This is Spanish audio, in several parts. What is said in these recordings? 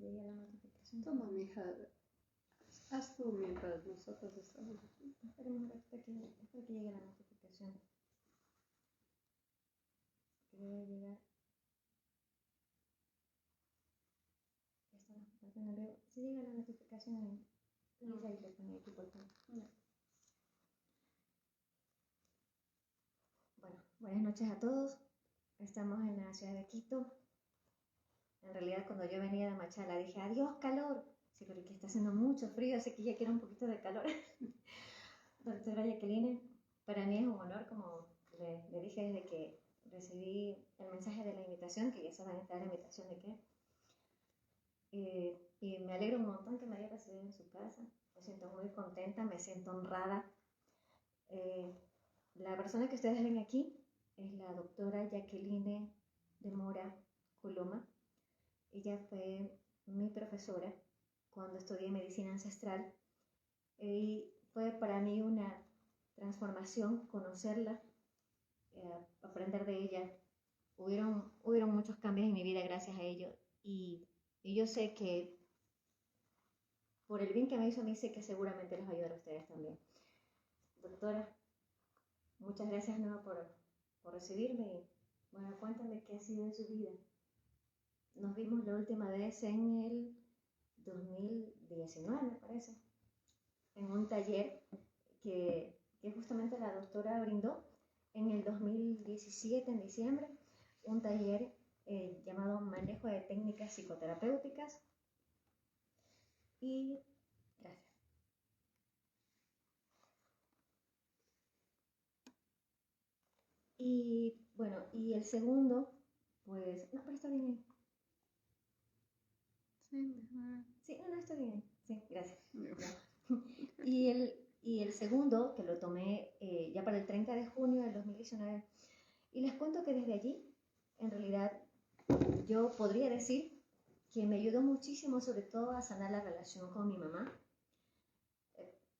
llegue la notificación. Toma, mija, haz tú mientras nosotros estamos aquí. Esperemos hasta que llegue la notificación. Que debe llegar. Ya estamos compartiendo luego. Si llega la notificación, Lisa ahí le pone aquí por favor. Bueno, buenas noches a todos. Estamos en la ciudad de Quito. En realidad, cuando yo venía de Machala dije, adiós calor. Sí, porque está haciendo mucho frío, así que ya quiero un poquito de calor. Doctora Jacqueline, para mí es un honor, como le dije desde que recibí el mensaje de la invitación, que ya saben esta la invitación de qué. Y me alegro un montón que me haya recibido en su casa. Me siento muy contenta, me siento honrada. La persona que ustedes ven aquí es la doctora Jacqueline de Mora Coloma. Ella fue mi profesora cuando estudié medicina ancestral y fue para mí una transformación conocerla, aprender de ella. Hubieron muchos cambios en mi vida gracias a ello y yo sé que por el bien que me hizo a mí, sé que seguramente les va a ayudar a ustedes también. Doctora, muchas gracias de nuevo por recibirme y bueno, cuéntame qué ha sido de su vida. Nos vimos la última vez en el 2019, me parece, en un taller que justamente la doctora brindó en el 2017, en diciembre, un taller llamado Manejo de Técnicas Psicoterapéuticas. Y gracias. Y bueno, y el segundo, pues, no, pero está bien ahí. Sí, no, está bien. Sí, gracias. Y el segundo, que lo tomé ya para el 30 de junio del 2019, y les cuento que desde allí, en realidad, yo podría decir que me ayudó muchísimo, sobre todo a sanar la relación con mi mamá.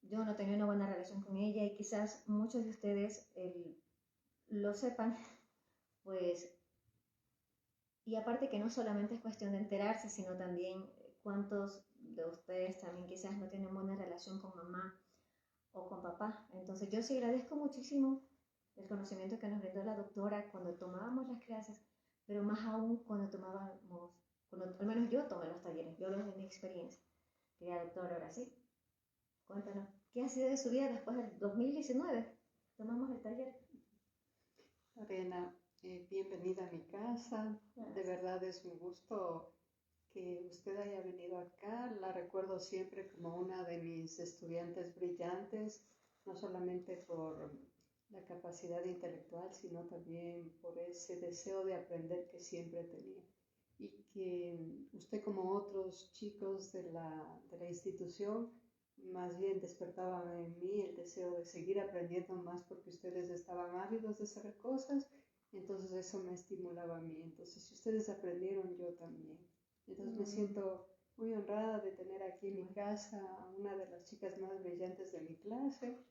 Yo no tenía una buena relación con ella y quizás muchos de ustedes lo sepan, pues, y aparte que no solamente es cuestión de enterarse, sino también cuántos de ustedes también quizás no tienen buena relación con mamá o con papá. Entonces yo sí agradezco muchísimo el conocimiento que nos brindó la doctora cuando tomábamos las clases, pero más aún cuando al menos yo tomé los talleres, yo hablo de mi experiencia. Querida doctora, ahora sí, cuéntanos, ¿qué ha sido de su vida después del 2019? Tomamos el taller. Ariana, bienvenida a mi casa. Gracias. De verdad es un gusto que usted haya venido acá. La recuerdo siempre como una de mis estudiantes brillantes, no solamente por la capacidad intelectual, sino también por ese deseo de aprender que siempre tenía. Y que usted, como otros chicos de la institución, más bien despertaba en mí el deseo de seguir aprendiendo más porque ustedes estaban ávidos de saber cosas, entonces eso me estimulaba a mí. Entonces, si ustedes aprendieron, yo también. Entonces me siento muy honrada de tener aquí en mi casa a una de las chicas más brillantes de mi clase.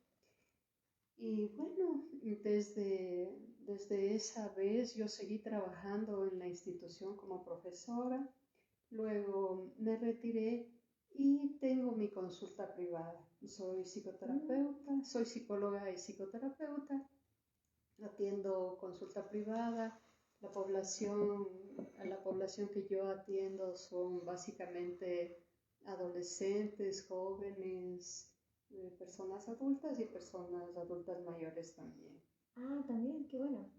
Y bueno, desde esa vez yo seguí trabajando en la institución como profesora, luego me retiré y tengo mi consulta privada. Soy psicoterapeuta, soy psicóloga y psicoterapeuta, atiendo consulta privada. La población que yo atiendo son básicamente adolescentes, jóvenes, personas adultas y personas adultas mayores también. Ah, también, qué bueno.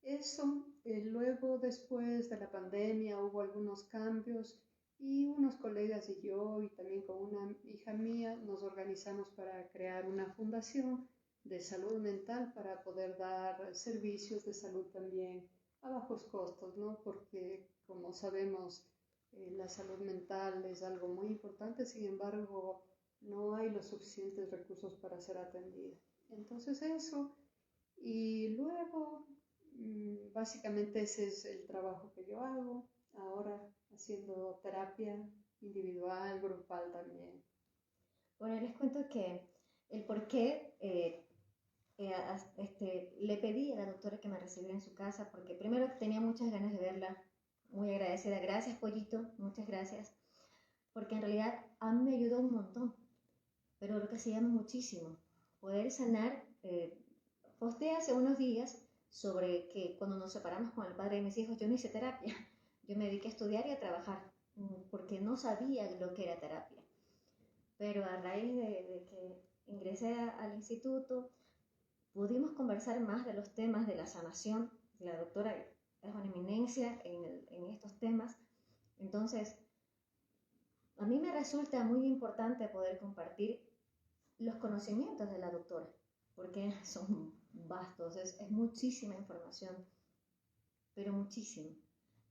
Eso, luego después de la pandemia hubo algunos cambios y unos colegas y yo y también con una hija mía nos organizamos para crear una fundación de salud mental para poder dar servicios de salud también a bajos costos, ¿no? Porque como sabemos la salud mental es algo muy importante, sin embargo no hay los suficientes recursos para ser atendida. Entonces eso, y luego básicamente ese es el trabajo que yo hago ahora, haciendo terapia individual, grupal también. Bueno, les cuento que el por qué le pedí a la doctora que me recibiera en su casa, porque primero tenía muchas ganas de verla, muy agradecida. Gracias, Pollito, muchas gracias. Porque en realidad a mí me ayudó un montón, pero lo que se llama muchísimo. Poder sanar, posteé hace unos días sobre que cuando nos separamos con el padre de mis hijos, yo no hice terapia. Yo me dediqué a estudiar y a trabajar, porque no sabía lo que era terapia. Pero a raíz de que ingresé al instituto, pudimos conversar más de los temas de la sanación. La doctora es una eminencia en estos temas. Entonces, a mí me resulta muy importante poder compartir los conocimientos de la doctora, porque son vastos, es muchísima información, pero muchísimo.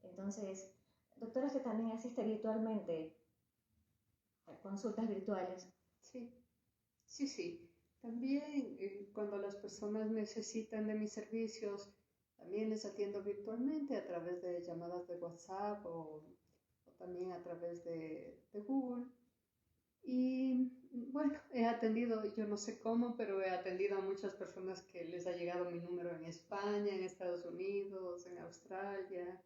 Entonces, doctora, usted también asiste virtualmente a consultas virtuales. Sí, sí, sí. También cuando las personas necesitan de mis servicios, también les atiendo virtualmente a través de llamadas de WhatsApp o también a través de Google. Y bueno, he atendido, yo no sé cómo, pero he atendido a muchas personas que les ha llegado mi número en España, en Estados Unidos, en Australia,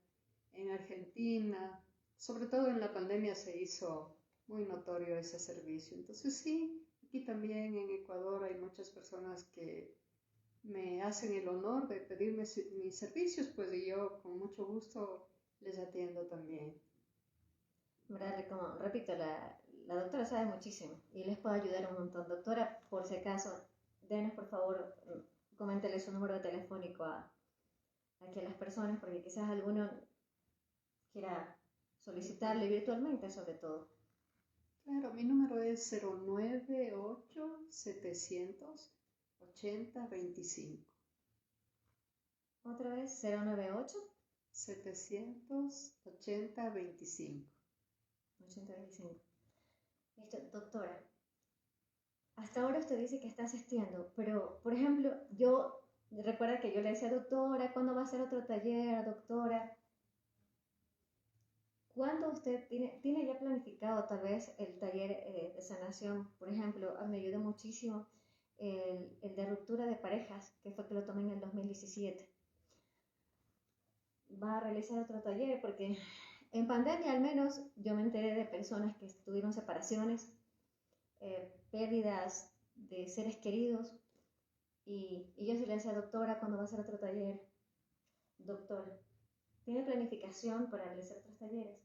en Argentina. Sobre todo en la pandemia se hizo muy notorio ese servicio. Entonces sí, aquí también en Ecuador hay muchas personas que me hacen el honor de pedirme mis servicios, pues y yo con mucho gusto les atiendo también. ¿Verdad? Como repito, la doctora sabe muchísimo y les puede ayudar un montón. Doctora, por si acaso, denos por favor, coméntele su número telefónico aquí a las personas, porque quizás alguno quiera solicitarle virtualmente sobre todo. Claro, mi número es 098-700-8025. Otra vez, 098 780-25. 8025. Listo, doctora. Hasta ahora usted dice que está asistiendo, pero, por ejemplo, recuerda que yo le decía, doctora, ¿cuándo va a ser otro taller, doctora? ¿Cuándo usted tiene ya planificado tal vez el taller de sanación? Por ejemplo, me ayudó muchísimo el de ruptura de parejas, que fue que lo tomé en el 2017. ¿Va a realizar otro taller? Porque en pandemia al menos yo me enteré de personas que tuvieron separaciones, pérdidas de seres queridos, y yo sí le decía, doctora, ¿cuándo va a ser otro taller? Doctora, ¿tiene planificación para realizar otros talleres?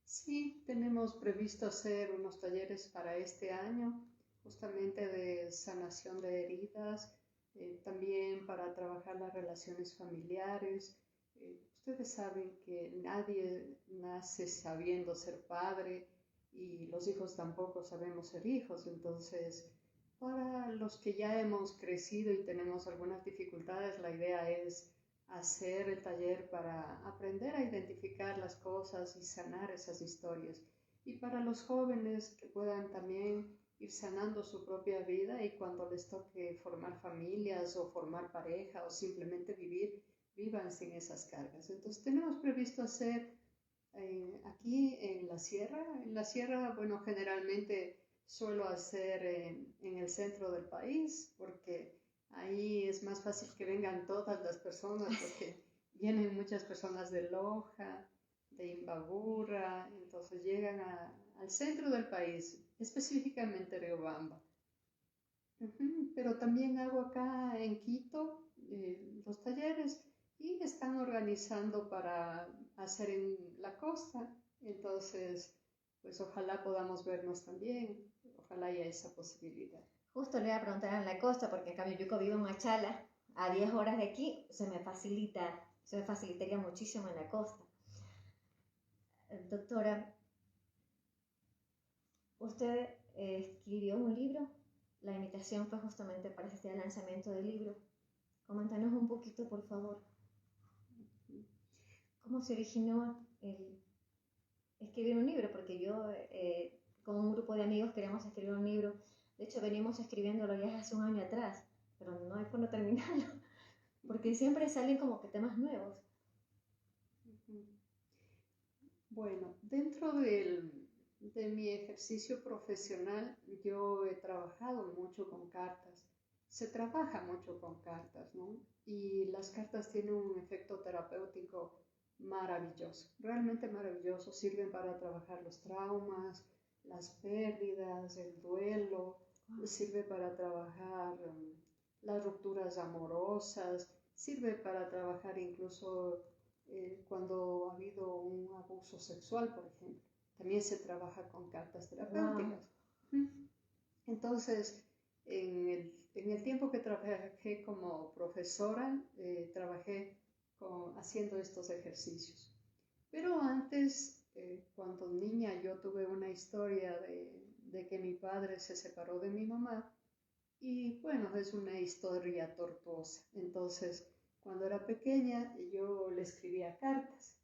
Sí, tenemos previsto hacer unos talleres para este año, justamente de sanación de heridas, también para trabajar las relaciones familiares. Ustedes saben que nadie nace sabiendo ser padre y los hijos tampoco sabemos ser hijos, entonces para los que ya hemos crecido y tenemos algunas dificultades, la idea es hacer el taller para aprender a identificar las cosas y sanar esas historias. Y para los jóvenes que puedan también ir sanando su propia vida y cuando les toque formar familias o formar pareja o simplemente vivir, vivan sin esas cargas. Entonces tenemos previsto hacer aquí en la sierra. En la sierra, bueno, generalmente suelo hacer en el centro del país porque ahí es más fácil que vengan todas las personas porque vienen muchas personas de Loja, de Imbabura, entonces llegan al centro del país, específicamente Riobamba. Pero también hago acá en Quito los talleres y están organizando para hacer en la costa, entonces pues ojalá podamos vernos también, ojalá haya esa posibilidad. Justo le iba a preguntar en la costa, porque en cambio yo vivo en Machala, a 10 horas de aquí, se me facilitaría muchísimo en la costa. Doctora, usted escribió un libro, la invitación fue justamente para asistir al lanzamiento del libro. Coméntanos un poquito, por favor. ¿Cómo se originó el escribir un libro? Porque yo, con un grupo de amigos, queremos escribir un libro. De hecho, venimos escribiéndolo ya hace un año atrás, pero no hay forma de terminarlo, porque siempre salen como que temas nuevos. Bueno, dentro de mi ejercicio profesional, yo he trabajado mucho con cartas. Se trabaja mucho con cartas, ¿no? Y las cartas tienen un efecto terapéutico maravilloso, realmente maravilloso. Sirven para trabajar los traumas, las pérdidas, el duelo, sirve para trabajar las rupturas amorosas, sirve para trabajar incluso cuando ha habido un abuso sexual, por ejemplo. También se trabaja con cartas terapéuticas. Wow. Entonces, en el tiempo que trabajé como profesora, trabajé haciendo estos ejercicios. Pero antes, cuando niña, yo tuve una historia de que mi padre se separó de mi mamá y bueno, es una historia tortuosa. Entonces, cuando era pequeña, yo le escribía cartas.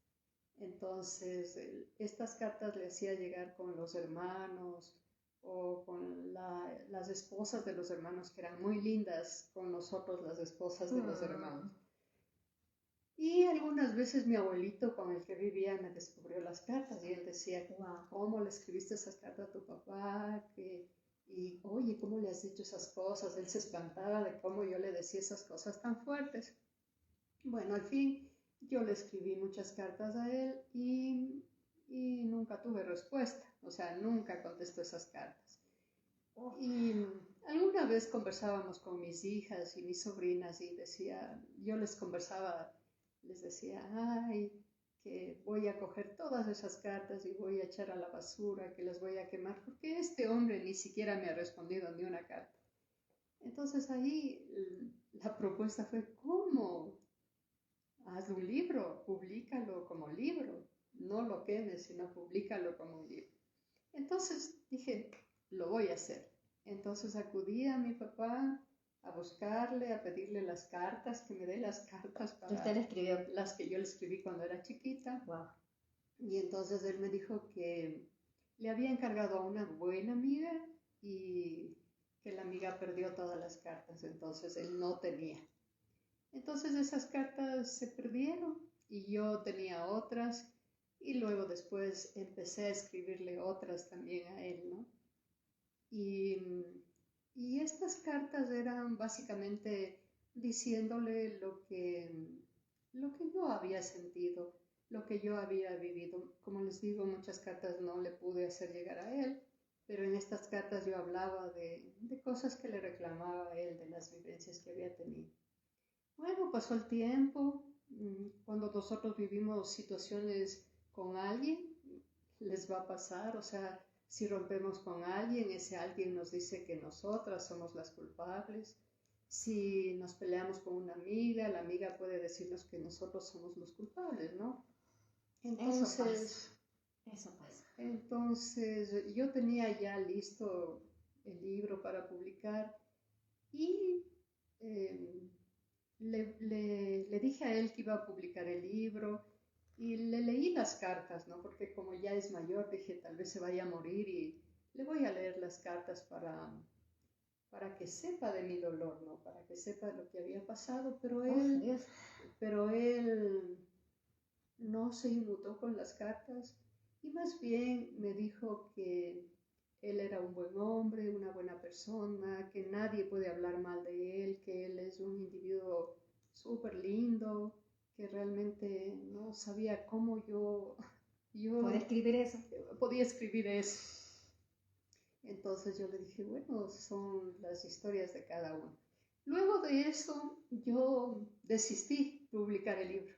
Entonces, estas cartas le hacía llegar con los hermanos o con las esposas de los hermanos, que eran muy lindas con nosotros, las esposas de los hermanos. Y algunas veces mi abuelito con el que vivía me descubrió las cartas y él decía, wow, ¿cómo le escribiste esas cartas a tu papá? Y oye, ¿cómo le has dicho esas cosas? Él se espantaba de cómo yo le decía esas cosas tan fuertes. Bueno, al fin yo le escribí muchas cartas a él y nunca tuve respuesta, o sea, nunca contestó esas cartas. Y alguna vez conversábamos con mis hijas y mis sobrinas y yo les decía, ay, que voy a coger todas esas cartas y voy a echar a la basura, que las voy a quemar, porque este hombre ni siquiera me ha respondido ni una carta. Entonces ahí la propuesta fue, ¿cómo? Haz un libro, públicalo como libro, no lo quemes, sino públicalo como un libro. Entonces dije, lo voy a hacer. Entonces acudí a mi papá a buscarle, a pedirle las cartas, que me dé las cartas para ¿Usted le escribió? Las que yo le escribí cuando era chiquita. Wow. Y entonces él me dijo que le había encargado a una buena amiga y que la amiga perdió todas las cartas, entonces él no tenía. Entonces esas cartas se perdieron y yo tenía otras y luego después empecé a escribirle otras también a él, ¿no? Y estas cartas eran básicamente diciéndole lo que yo había sentido, lo que yo había vivido. Como les digo, muchas cartas no le pude hacer llegar a él, pero en estas cartas yo hablaba de cosas que le reclamaba a él, de las vivencias que había tenido. Bueno, pasó el tiempo. Cuando nosotros vivimos situaciones con alguien, les va a pasar, o sea, si rompemos con alguien, ese alguien nos dice que nosotras somos las culpables. Si nos peleamos con una amiga, la amiga puede decirnos que nosotros somos los culpables, ¿no? Entonces, eso pasa. Entonces, yo tenía ya listo el libro para publicar y le dije a él que iba a publicar el libro y le leí las cartas, ¿no? Porque como ya es mayor, dije, tal vez se vaya a morir y le voy a leer las cartas para que sepa de mi dolor, ¿no? Para que sepa lo que había pasado, pero él no se inmutó con las cartas y más bien me dijo que él era un buen hombre, una buena persona, que nadie puede hablar mal de él, que él es un individuo súper lindo, que realmente no sabía cómo yo ¿Puede escribir eso? Podía escribir eso. Entonces yo le dije, bueno, son las historias de cada uno. Luego de eso yo desistí de publicar el libro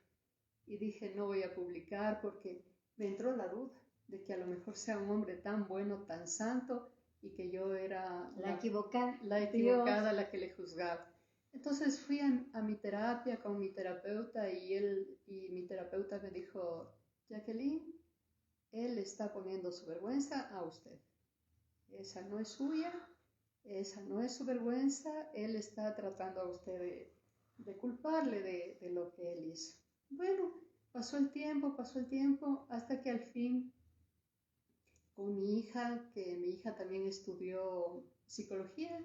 y dije, no voy a publicar porque me entró la duda de que a lo mejor sea un hombre tan bueno, tan santo, y que yo era la equivocada, la que le juzgaba. Entonces fui a mi terapia con mi terapeuta y mi terapeuta me dijo, Jacqueline, él está poniendo su vergüenza a usted. Esa no es suya, esa no es su vergüenza, él está tratando a usted de culparle de lo que él hizo. Bueno, pasó el tiempo, hasta que al fin con mi hija, que mi hija también estudió psicología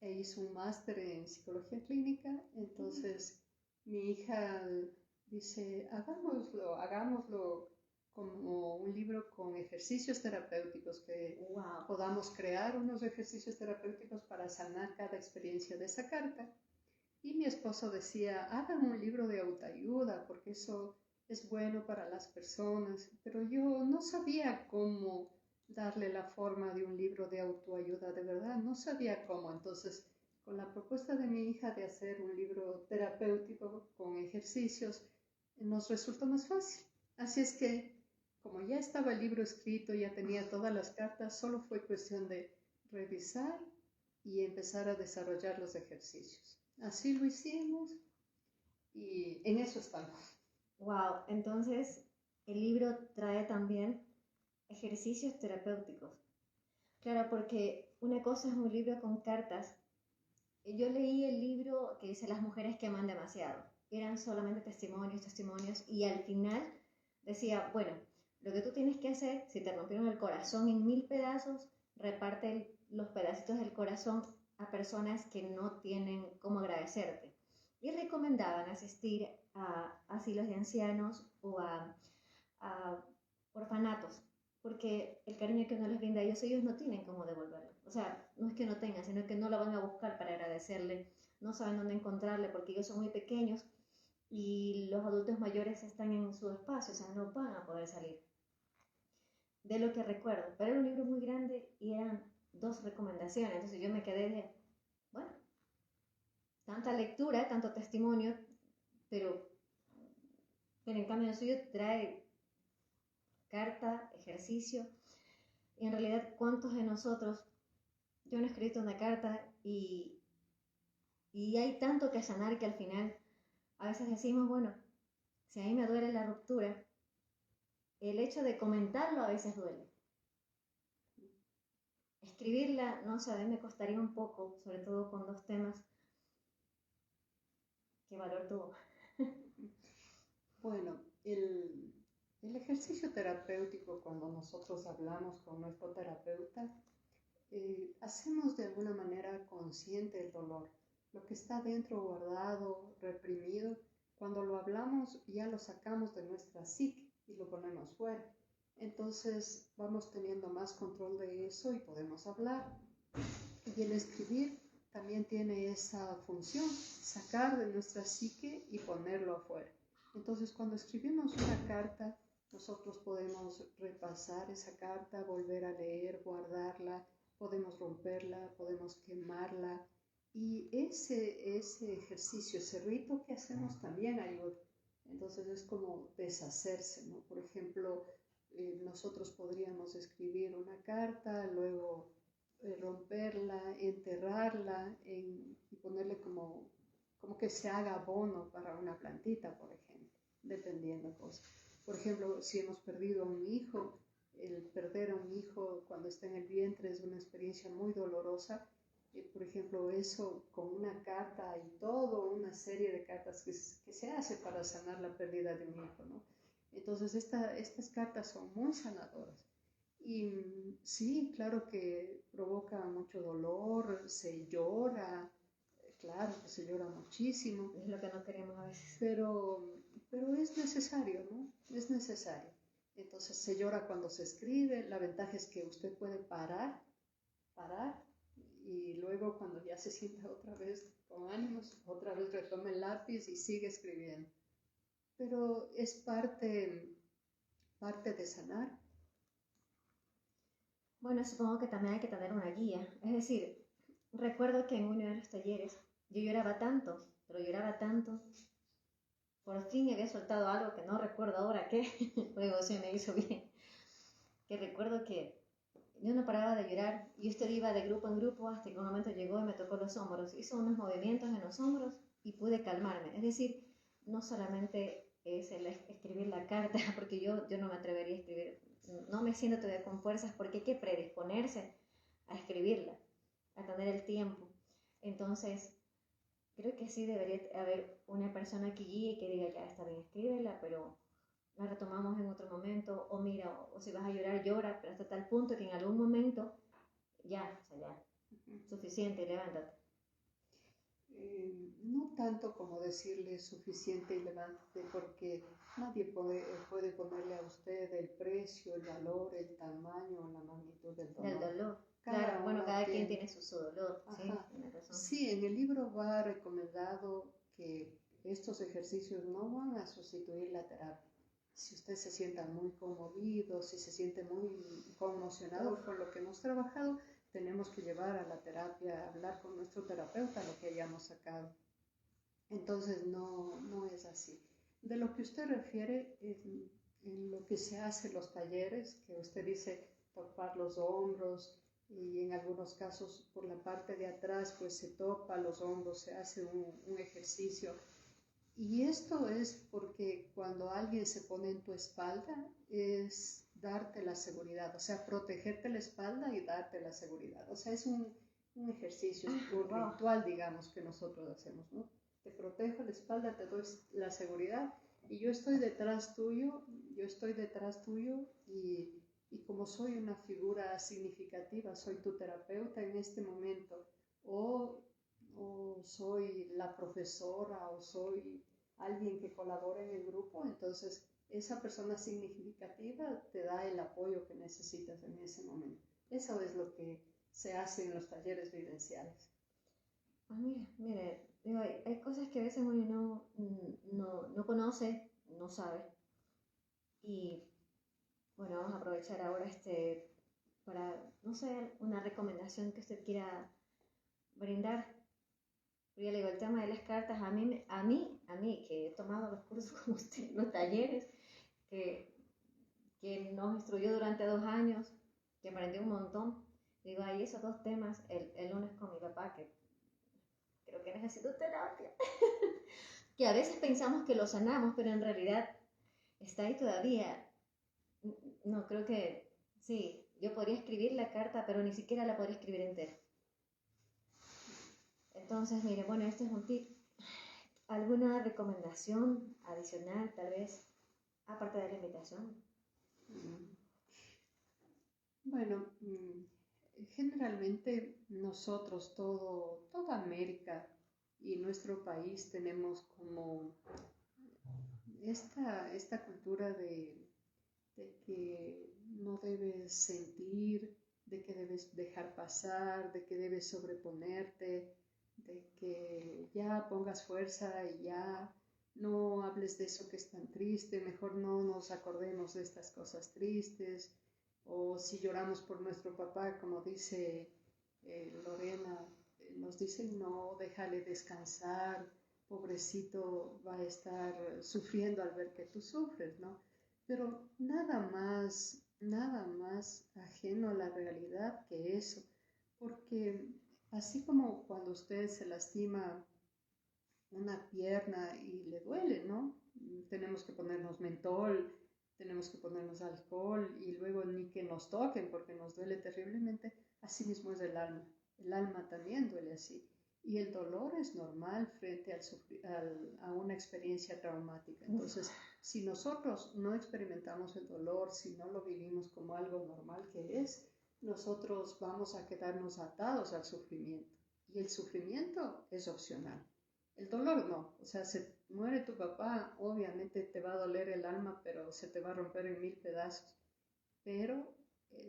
e hizo un máster en psicología clínica, entonces mi hija dice, hagámoslo como un libro con ejercicios terapéuticos, que podamos crear unos ejercicios terapéuticos para sanar cada experiencia de esa carta. Y mi esposo decía, hagan un libro de autoayuda, porque eso es bueno para las personas, pero yo no sabía cómo darle la forma de un libro de autoayuda, de verdad, no sabía cómo. Entonces, con la propuesta de mi hija de hacer un libro terapéutico con ejercicios, nos resultó más fácil. Así es que, como ya estaba el libro escrito, ya tenía todas las cartas, solo fue cuestión de revisar y empezar a desarrollar los ejercicios. Así lo hicimos y en eso estamos. Wow, entonces el libro trae también ejercicios terapéuticos. Claro, porque una cosa es un libro con cartas. Yo leí el libro que dice Las mujeres que aman demasiado. Eran solamente testimonios, testimonios, y al final decía, bueno, lo que tú tienes que hacer, si te rompieron el corazón en 1000 pedazos, reparte los pedacitos del corazón a personas que no tienen cómo agradecerte. Y recomendaban asistir a asilos de ancianos o a orfanatos, porque el cariño que uno les brinda a ellos no tienen cómo devolverlo. O sea, no es que no tengan, sino que no lo van a buscar para agradecerle, no saben dónde encontrarle porque ellos son muy pequeños y los adultos mayores están en su espacio, o sea, no van a poder salir. De lo que recuerdo, pero era un libro muy grande y eran 2 recomendaciones, entonces yo me quedé de, bueno, tanta lectura, tanto testimonio, pero, pero en cambio el suyo trae carta, ejercicio, y en realidad cuántos de nosotros, yo no he escrito una carta y hay tanto que sanar que al final a veces decimos, bueno, si a mí me duele la ruptura, el hecho de comentarlo a veces duele. Escribirla, no sé, a mí me costaría un poco, sobre todo con 2 temas. ¿Qué valor tuvo? Bueno, el ejercicio terapéutico, cuando nosotros hablamos con nuestro terapeuta, hacemos de alguna manera consciente el dolor. Lo que está dentro guardado, reprimido, cuando lo hablamos ya lo sacamos de nuestra psique y lo ponemos fuera. Entonces vamos teniendo más control de eso y podemos hablar. Y el escribir también tiene esa función, sacar de nuestra psique y ponerlo afuera. Entonces, cuando escribimos una carta, nosotros podemos repasar esa carta, volver a leer, guardarla, podemos romperla, podemos quemarla. Y ese ejercicio, ese rito que hacemos también ayuda. Entonces es como deshacerse, ¿no? Por ejemplo, nosotros podríamos escribir una carta, luego romperla, enterrarla y ponerle como que se haga abono para una plantita, por ejemplo, dependiendo cosas. Por ejemplo, si hemos perdido a un hijo, el perder a un hijo cuando está en el vientre es una experiencia muy dolorosa. Por ejemplo, eso con una carta y todo, una serie de cartas que se hace para sanar la pérdida de un hijo, ¿no? Entonces, estas cartas son muy sanadoras. Y sí, claro que provoca mucho dolor, se llora, claro que se llora muchísimo. Es lo que no queremos a veces. Pero es necesario, ¿no? Es necesario. Entonces se llora cuando se escribe, la ventaja es que usted puede parar, y luego cuando ya se sienta otra vez con ánimos, otra vez retoma el lápiz y sigue escribiendo. Pero es parte de sanar. Bueno, supongo que también hay que tener una guía. Es decir, recuerdo que en uno de los talleres yo lloraba tanto, pero lloraba tanto. Por fin había soltado algo que no recuerdo ahora qué, luego se me hizo bien. Que recuerdo que yo no paraba de llorar y usted iba de grupo en grupo hasta que un momento llegó y me tocó los hombros. Hizo unos movimientos en los hombros y pude calmarme. Es decir, no solamente es el escribir la carta, porque yo no me atrevería a escribir, no me siento todavía con fuerzas porque hay que predisponerse a escribirla, a tener el tiempo. Entonces, creo que sí debería haber una persona que guíe y que diga, ya está bien, escríbela, pero la retomamos en otro momento, o mira, o si vas a llorar, llora, pero hasta tal punto que en algún momento ya, o sea, ya, suficiente, levántate. No tanto como decirle suficiente y levántate, porque nadie puede ponerle a usted el precio, el valor, el tamaño, la magnitud del dolor. Del dolor. Claro, bueno, cada quien tiene su dolor. Sí, tiene razón. Sí, en el libro va recomendado que estos ejercicios no van a sustituir la terapia. si usted se sienta muy conmovido, si se siente muy conmocionado con lo que hemos trabajado, tenemos que llevar a la terapia, hablar con nuestro terapeuta lo que hayamos sacado. Entonces no es así. De lo que usted refiere, en lo que se hace en los talleres, que usted dice topar los hombros y en algunos casos por la parte de atrás pues se topa los hombros, se hace un ejercicio. Y esto es porque cuando alguien se pone en tu espalda es darte la seguridad, o sea, protegerte la espalda y darte la seguridad. O sea, es un ejercicio, un ritual, digamos, que nosotros hacemos, ¿no? Te protejo la espalda, te doy la seguridad y yo estoy detrás tuyo y como soy una figura significativa, soy tu terapeuta en este momento o soy la profesora o soy alguien que colabora en el grupo, entonces esa persona significativa te da el apoyo que necesitas en ese momento. Eso es lo que se hace en los talleres vivenciales. Ah, mire, digo, hay cosas que a veces uno no conoce, no sabe. Y bueno, vamos a aprovechar ahora para, no sé, una recomendación que usted quiera brindar. Porque ya le digo, el tema de las cartas, a mí que he tomado los cursos como usted, los talleres, que nos instruyó durante 2 años, que aprendí un montón. Digo, hay esos 2 temas, el lunes con mi papá, que creo que necesito terapia, que a veces pensamos que lo sanamos, pero en realidad está ahí todavía. No, creo que sí, yo podría escribir la carta, pero ni siquiera la podría escribir entera. Entonces, mire, bueno, este es un tip. ¿Alguna recomendación adicional, tal vez, aparte de la invitación? Bueno, generalmente nosotros, toda América y nuestro país tenemos como esta cultura de que no debes sentir, de que debes dejar pasar, de que debes sobreponerte, de que ya pongas fuerza y ya no hables de eso que es tan triste, mejor no nos acordemos de estas cosas tristes, o si lloramos por nuestro papá, como dice Lorena, nos dicen no, déjale descansar, pobrecito va a estar sufriendo al ver que tú sufres, ¿no? Pero nada más ajeno a la realidad que eso, porque así como cuando usted se lastima una pierna y le duele, ¿no? Tenemos que ponernos mentol, tenemos que ponernos alcohol y luego ni que nos toquen porque nos duele terriblemente, así mismo es el alma también duele así. Y el dolor es normal frente a una experiencia traumática. Entonces, si nosotros no experimentamos el dolor, si no lo vivimos como algo normal que es, nosotros vamos a quedarnos atados al sufrimiento. Y el sufrimiento es opcional. El dolor no. O sea, se muere tu papá, obviamente te va a doler el alma, pero se te va a romper en 1000 pedazos. Pero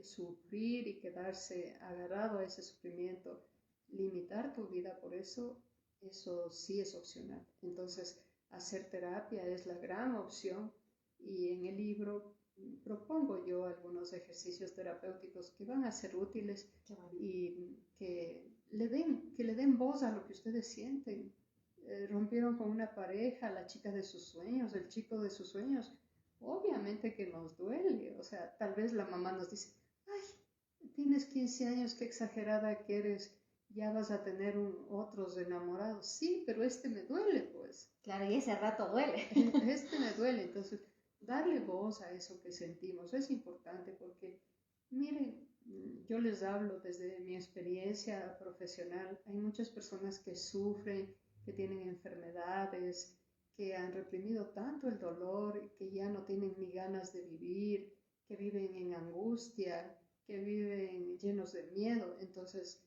sufrir y quedarse agarrado a ese sufrimiento, limitar tu vida por eso sí es opcional. Entonces, hacer terapia es la gran opción y en el libro propongo yo algunos ejercicios terapéuticos que van a ser útiles y que le den voz a lo que ustedes sienten. Rompieron con una pareja, la chica de sus sueños, el chico de sus sueños. Obviamente que nos duele, o sea, tal vez la mamá nos dice, ay, tienes 15 años, qué exagerada que eres, ya vas a tener otros enamorados. Sí, pero este me duele, pues. Claro, y ese rato duele. Este me duele, entonces darle voz a eso que sentimos es importante porque, miren, yo les hablo desde mi experiencia profesional, hay muchas personas que sufren, que tienen enfermedades, que han reprimido tanto el dolor, que ya no tienen ni ganas de vivir, que viven en angustia, que viven llenos de miedo. Entonces,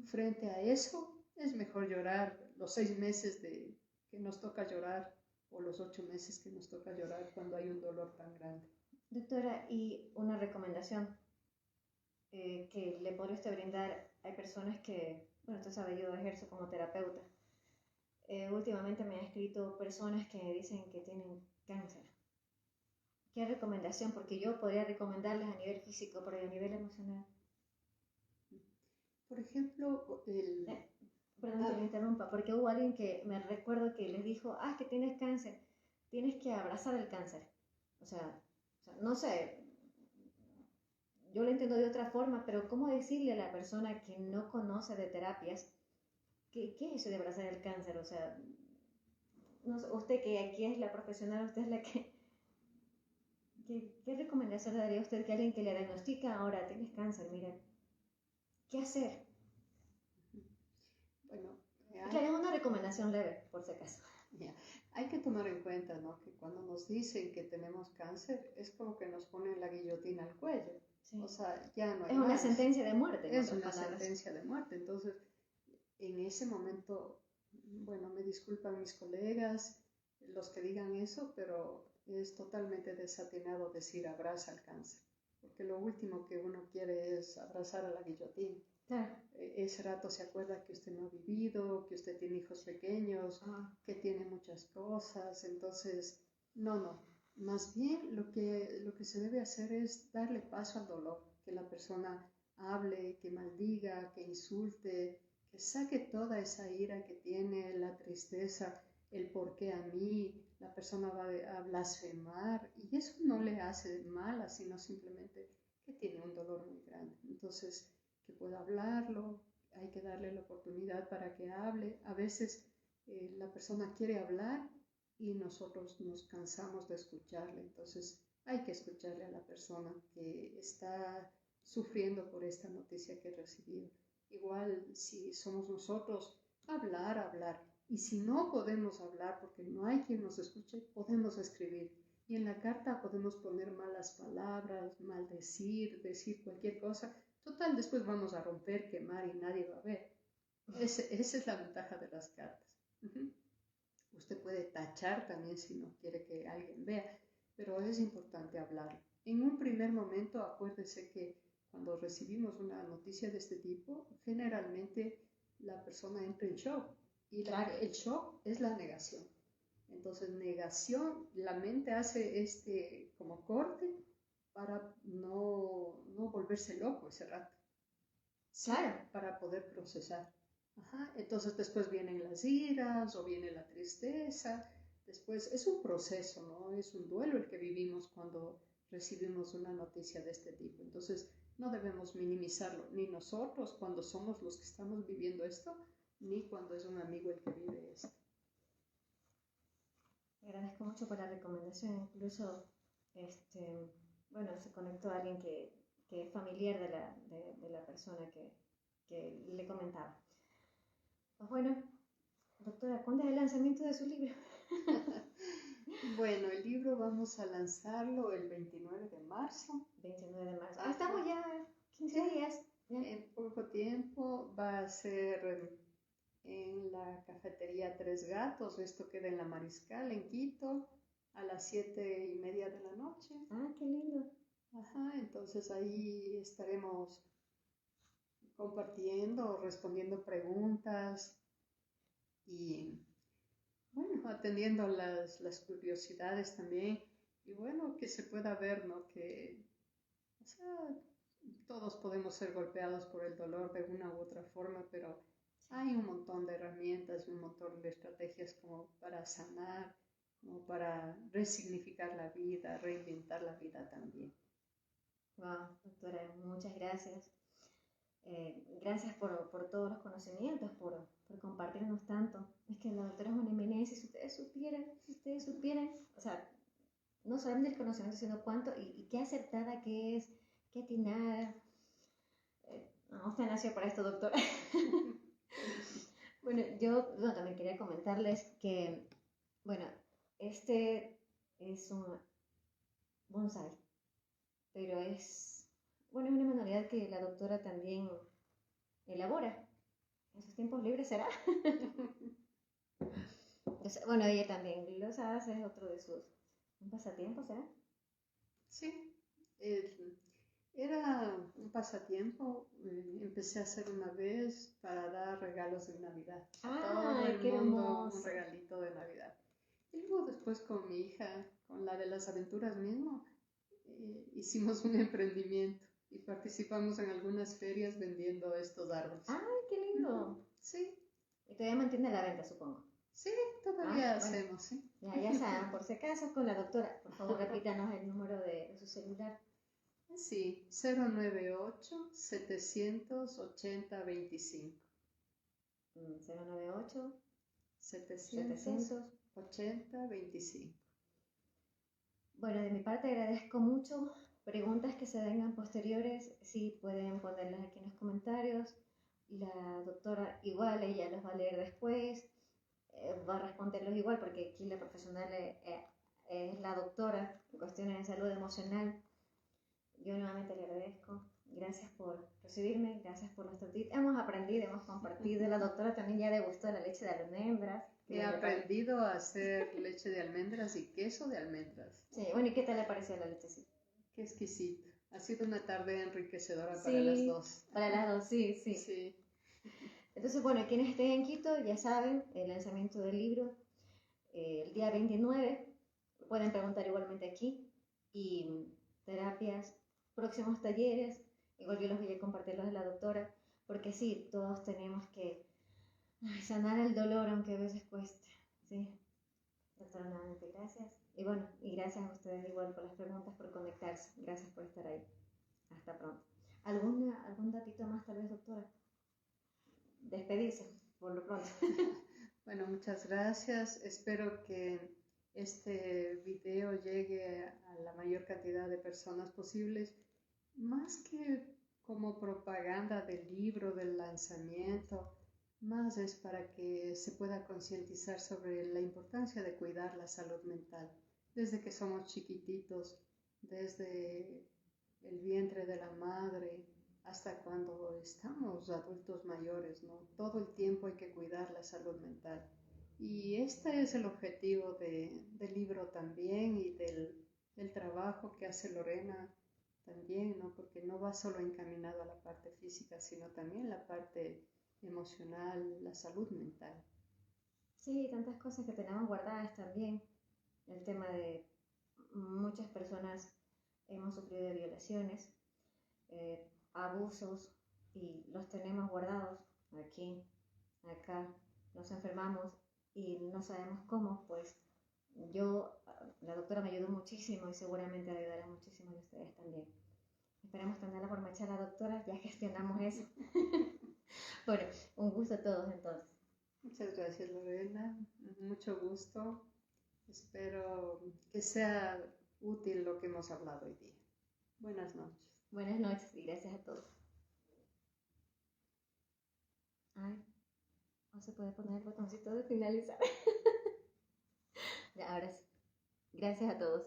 frente a eso, es mejor llorar los 6 meses que nos toca llorar o los 8 meses que nos toca llorar cuando hay un dolor tan grande. Doctora, y una recomendación que le podría usted brindar, hay personas que, bueno, usted sabe, yo ejerzo como terapeuta. Últimamente me han escrito personas que dicen que tienen cáncer, ¿Qué recomendación? Porque yo podría recomendarles a nivel físico, pero a nivel emocional. Por ejemplo, Perdón que me interrumpa, porque hubo alguien que me recuerdo que les dijo, que tienes cáncer, tienes que abrazar el cáncer. O sea, no sé, yo lo entiendo de otra forma, pero ¿cómo decirle a la persona que no conoce de terapias qué es eso de abrazar el cáncer? O sea, no sé, usted que aquí es la profesional, usted es la que... ¿Qué recomendación le daría a usted que alguien que le diagnostica ahora tienes cáncer, mira, qué hacer? Bueno, claro, es una recomendación leve, por si acaso. Hay que tomar en cuenta, ¿no?, que cuando nos dicen que tenemos cáncer es como que nos ponen la guillotina al cuello. Sí. O sea, ya no hay Es una sentencia de muerte. Es una sentencia de muerte. Entonces, en ese momento, bueno, me disculpan mis colegas, los que digan eso, pero es totalmente desatinado decir abraza al cáncer, porque lo último que uno quiere es abrazar a la guillotina. Claro. Ese rato se acuerda que usted no ha vivido, que usted tiene hijos pequeños, que tiene muchas cosas. Entonces, no. Más bien lo que se debe hacer es darle paso al dolor, que la persona hable, que maldiga, que insulte, que saque toda esa ira que tiene, la tristeza, el por qué a mí, la persona va a blasfemar, y eso no le hace mala, sino simplemente que tiene un dolor muy grande. Entonces, que pueda hablarlo, hay que darle la oportunidad para que hable. A veces la persona quiere hablar y nosotros nos cansamos de escucharle, entonces hay que escucharle a la persona que está sufriendo por esta noticia que he recibido. Igual si somos nosotros, hablar. Y si no podemos hablar porque no hay quien nos escuche, podemos escribir. Y en la carta podemos poner malas palabras, maldecir, decir cualquier cosa. Total, después vamos a romper, quemar y nadie va a ver. Esa es la ventaja de las cartas. Usted puede tachar también si no quiere que alguien vea, pero es importante hablarlo. En un primer momento, acuérdese que cuando recibimos una noticia de este tipo, generalmente la persona entra en shock. Y el shock es la negación. Entonces, negación, la mente hace como corte para no volverse loco ese rato. Claro. Para poder procesar. Entonces después vienen las iras o viene la tristeza. Después es un proceso, ¿no? Es un duelo el que vivimos cuando recibimos una noticia de este tipo. Entonces no debemos minimizarlo, ni nosotros cuando somos los que estamos viviendo esto, ni cuando es un amigo el que vive esto. Agradezco mucho por la recomendación. Incluso, se conectó a alguien que es familiar de la persona que le comentaba. Pues bueno, doctora, ¿cuándo es el lanzamiento de su libro? Bueno, el libro vamos a lanzarlo el 29 de marzo. 29 de marzo. Estamos ya 15 días. En poco tiempo va a ser en la cafetería Tres Gatos. Esto queda en La Mariscal, en Quito, a las 7:30 de la noche. Qué lindo. Entonces ahí estaremos compartiendo, respondiendo preguntas y, bueno, atendiendo las curiosidades también. Y bueno, que se pueda ver, ¿no? Que, todos podemos ser golpeados por el dolor de una u otra forma, pero hay un montón de herramientas y un montón de estrategias como para sanar, como para resignificar la vida, reinventar la vida también. Wow, doctora, muchas gracias. Gracias por todos los conocimientos, por compartirnos tanto. Es que la doctora es una eminencia, si ustedes supieran, o sea, no solamente el conocimiento, sino cuánto y qué acertada que es, qué atinada. Usted nació para esto, doctora. Bueno, yo también quería comentarles que, este es un bonsai, pero es una manualidad que la doctora también elabora. En sus tiempos libres, ¿será? Ella también los hace, es otro de sus pasatiempos, ¿será? Sí, era un pasatiempo. Empecé a hacer una vez para dar regalos de Navidad. A todo el mundo, un regalito de Navidad. Y luego después con mi hija con la de las aventuras mismo, hicimos un emprendimiento y participamos en algunas ferias vendiendo estos árboles. ¡Ay, qué lindo! Sí. Y todavía mantiene la venta, supongo. Sí, todavía bueno. hacemos, sí. Ya saben, por si acaso, con la doctora. Por favor, repítanos el número de su celular. Sí, 098-780-25. 098 780-25. Bueno, de mi parte agradezco mucho. Preguntas que se vengan posteriores, sí pueden ponerlas aquí en los comentarios. La doctora igual, ella los va a leer después, va a responderlos igual porque aquí la profesional es la doctora en cuestiones de salud emocional. Yo nuevamente le agradezco. Gracias por recibirme, gracias por los tips. Hemos aprendido, hemos compartido. La doctora también ya degustó la leche de almendras. He aprendido a hacer leche de almendras y queso de almendras. Sí, bueno, ¿y qué tal le pareció la lechecita? Qué exquisito. Ha sido una tarde enriquecedora para las dos. Para las dos, sí. Entonces, bueno, quienes estén en Quito ya saben, el lanzamiento del libro el día 29. Pueden preguntar igualmente aquí. Y terapias, próximos talleres, igual yo los voy a compartir los de la doctora, porque sí, todos tenemos que sanar el dolor, aunque a veces cueste, ¿sí? Doctora, nuevamente gracias. Y bueno, y gracias a ustedes igual por las preguntas, por conectarse. Gracias por estar ahí. Hasta pronto. ¿Algún datito más tal vez, doctora? Despedirse, por lo pronto. Bueno, muchas gracias. Espero que este video llegue a la mayor cantidad de personas posibles, más que como propaganda del libro, del lanzamiento, más es para que se pueda concientizar sobre la importancia de cuidar la salud mental desde que somos chiquititos, desde el vientre de la madre hasta cuando estamos adultos mayores, ¿no? Todo el tiempo hay que cuidar la salud mental. Y este es el objetivo del libro también y del trabajo que hace Lorena también, ¿no? Porque no va solo encaminado a la parte física, sino también la parte emocional, la salud mental. Sí, tantas cosas que tenemos guardadas también. El tema de muchas personas hemos sufrido de violaciones, abusos, y los tenemos guardados aquí, acá, nos enfermamos y no sabemos cómo. Pues la doctora me ayudó muchísimo y seguramente ayudará muchísimo a ustedes también. Esperamos tenerla por marchar la doctora, ya gestionamos eso. Bueno, un gusto a todos entonces. Muchas gracias, Lorena, mucho gusto. Espero que sea útil lo que hemos hablado hoy día. Buenas noches. Buenas noches y gracias a todos. Ay, no se puede poner el botoncito de finalizar. Ya, ahora sí. Gracias a todos.